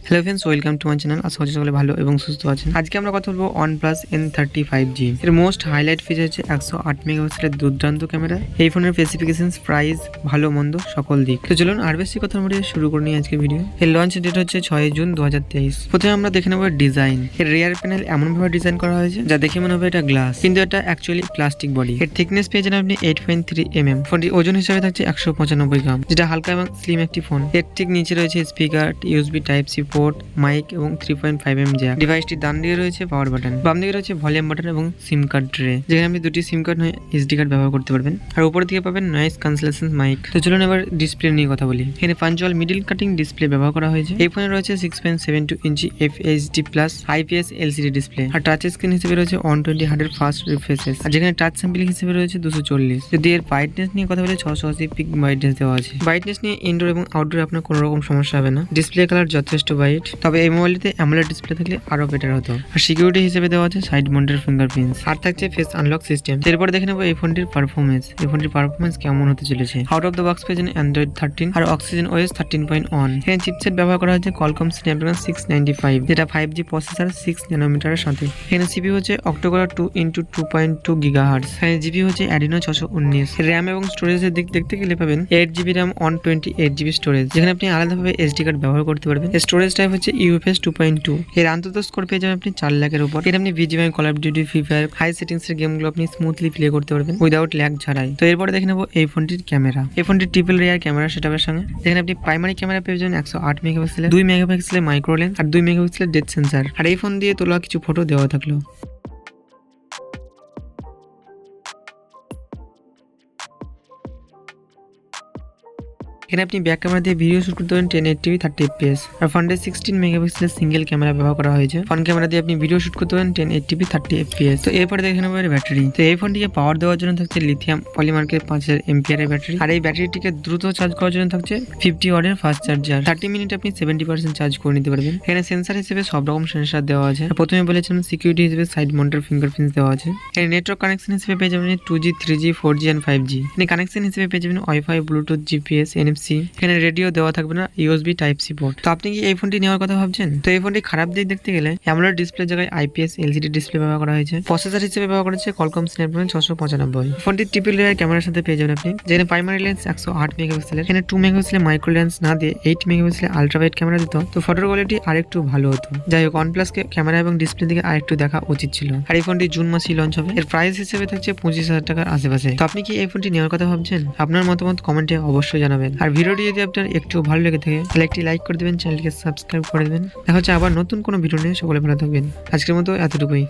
Hello friends, welcome to my channel. আশা করছি সকলে ভালো এবং সুস্থ আছেন। আজকে আমরা কথা বলবো OnePlus n30 5G। এর মোস্ট হাইলাইট ফিচার হচ্ছে 108 মেগাপিক্সেলের দুর্দান্ত ক্যামেরা। এই ফোনের স্পেসিফিকেশন, প্রাইস, ভালো মন্দ সকল দিক। তো চলুন আর বেশি কথা বলে শুরু করে নিই আজকে ভিডিও। এর লঞ্চ ডেট হচ্ছে 6 জুন 2023। প্রথমে আমরা দেখে নেব ডিজাইন। এর রিয়ার প্যানেল এমনভাবে ডিজাইন করা হয়েছে যা দেখে মনে হবে এটা গ্লাস, কিন্তু এটা অ্যাকচুয়ালি প্লাস্টিক বডি। এর থিকনেস পেয়ে যাবেন আপনি 8.3 mm। ফোনটি ওজন হিসাবে থাকছে 195 গ্রাম, যেটা হালকা এবং স্লিম একটি ফোন। এর ঠিক নিচে রয়েছে speaker, USB type C port, mic এবং 3.5 mm জ্যাক। ডিভাইসটির ডান দিকে রয়েছে পাওয়ার বাটন, বাম দিকে রয়েছে ভলিউম বাটন এবং সিম কার্ড ট্রে, যেখানে আপনি দুটি সিম কার্ড নয় এসডি কার্ড ব্যবহার করতে পারবেন। আর উপরের দিকে পাবেন নয়েজ ক্যান্সেলেশন মাইক। তো চলুন এবার ডিসপ্লে নিয়ে কথা বলি। এখানে পাঞ্চুয়াল মিডল কাটিং ডিসপ্লে ব্যবহার করা হয়েছে। এই ফোনে রয়েছে 6.72 inch FHD plus IPS LCD display. আর টাচ স্ক্রিন হিসেবে রয়েছে 120 হার্টের ফাস্ট রিফ্রেশেস। আর যেখানে টাচ স্যাম্পলিং হিসেবে রয়েছে 240। যদি এর ব্রাইটনেস নিয়ে কথা বলে 680 পিক ব্রাইটনেস দেওয়া আছে। ব্রাইটনেস নিয়ে ইনডোর এবং আউটডোর আপনার কোনো রকম সমস্যা হবে না। ডিসপ্লে কালার যথেষ্ট ব্রাইট, তবে এই মোবাইলটিতে অ্যামোলেড ডিসপ্লে থাকলে আরো বেটার হতো। আর সিকিউরিটি হিসেবে দেওয়া আছে সাইড মাউন্টেড ফিঙ্গারপ্রিন্টস, আর থাকছে ফেস আনলক সিস্টেম। এরপর দেখে নেবো এই ফোনটির পারফরমেন্স। এই ফোনটির পারফরমেন্স কেমন হতে চলেছে। আউট অফ দ্য বক্স পেয়ে যাবেন Android 13 আর Oxygen OS 13.1। এখানে চিপসেট ব্যবহার করা হয়েছে Qualcomm Snapdragon 695, যেটা 5G প্রসেসর 6 ন্যানোমিটারের সাথে। এখানে CPU হচ্ছে Octa-Core 2x2.2 GHz। এখানে জিবি হচ্ছে Adreno 619। র্যাম এবং স্টোরেজের দিক দেখতে গেলে পাবেন 8GB র্যাম 128GB স্টোরেজ, যেখানে আপনি আলাদাভাবে SD কার্ড ব্যবহার করতে পারবেন। স্টোরেজ টাইপ হচ্ছে UFS 2.2। এর আন্তত স্কোর পেয়ে যাবেন আপনি 4 লাখের উপর। এর আপনি BGMI, Call of Duty, Free Fire, high settings এর গেমগুলো আপনি স্মুথলি প্লে করতে পারবেন উইদাউট ল্যাগ ছাড়াই। তো এরপরে দেখে নেবো এই ফোনটির ক্যামেরা। এই ফোনটি ট্রিপল রেয়ার ক্যামেরা সেটআপের সঙ্গে, যেখানে আপনি প্রাইমারি ক্যামেরা পেয়ে যাবেন 108 মেগাপিক্সেলের, 2 মেগাপিক্সেলের মাইক্রো লেন্স আর 2 মেগাপিক্সেলের ডেপথ সেন্সর। আর এই ফোন দিয়ে তোলা কিছু ফটো দেওয়া থাকলো। এখানে আপনি ব্যাক ক্যামেরা দিয়ে ভিডিও শুট করতে পারেন 1080p 30 fps। আর ফ্রন্টে 16 মেগাপিক্সেলের সিঙ্গেল ক্যামেরা ব্যবহার করা হয়েছে। ফ্রন্ট ক্যামেরা দিয়ে আপনি ভিডিও শুট করতে পারেন 1080p 30 fps। তো এরপরে দেখে নেবো এর ব্যাটারি। তো এই ফোনটিকে পাওয়ার দেওয়ার জন্য থাকছে লিথিয়াম পলিমার্কের 5000 mAh এর ব্যাটারি। আর এই ব্যাটারিটিকে দ্রুত চার্জ করার জন্য থাকছে 50 ওয়াটের ফাস্ট চার্জার। 30 মিনিটে আপনি 70% চার্জ করে নিতে পারবেন। এখানে সেন্সর হিসেবে সব রকম সেন্সর দেওয়া আছে। প্রথমে বলেছিলাম সিকিউরিটি হিসেবে সাইড মাউন্টেড ফিঙ্গারপ্রিন্টস দেওয়া আছে। এখানে নেটওয়ার্ক কানেকশন হিসেবে পেয়ে যাবেন 2G 3G 4G and 5G। এখানে কানেকশন হিসেবে পেয়ে যাবেন ওয়াইফাই, ব্লুটুথ, জিপিএস, NFC। এখানে রেডিও দেওয়া থাকবে না, USB টাইপ সি পোর্ট। তো আপনি কি এই ফোনটি নেওয়ার কথা ভাবছেন? তো এই ফোনটি খারাপ দিক দেখতে গেলে অ্যামোলেড ডিসপ্লের জায়গায় IPS LCD ডিসপ্লে ব্যবহার করা হয়েছে। প্রসেসর হিসেবে ব্যবহার করা হয়েছে Qualcomm Snapdragon 695। ফোনটি ট্রিপল লেয়ার ক্যামেরার সাথে পেয়ে যাবেন আপনি, যেখানে প্রাইমারি লেন্স 108 মেগাপিক্সেলের। এখানে 2 মেগাপিক্সেলের মাইক্রো লেন্স না দিয়ে 8 মেগাপিক্সেলের আলট্রা ওয়াইড ক্যামেরা দিত, তো ফটোর কোয়ালিটি আরেকটু ভালো হতো। যাই হোক, OnePlus কে ক্যামেরা এবং ডিসপ্লে দিকে আরেকটু দেখা উচিত ছিল। আর এই ফোনটি জুন মাসেই লঞ্চ হবে। এর প্রাইস হিসেবে থাকছে 25,000 টাকার আশেপাশে। তো আপনি কি এই ফোনটি নেওয়ার কথা ভাবছেন? আপনার মতামত কমেন্টে অবশ্যই জানাবেন। আর ভিডিওটি যদি আপনার একটু ভালো লেগে থাকে তাহলে একটি লাইক করে দেবেন, চ্যানেলকে সাবস্ক্রাইব করে দেবেন। দেখা হচ্ছে আবার নতুন কোনো ভিডিও নিয়ে। সকলে ভালো থাকবেন। আজকের মতো এতটুকুই।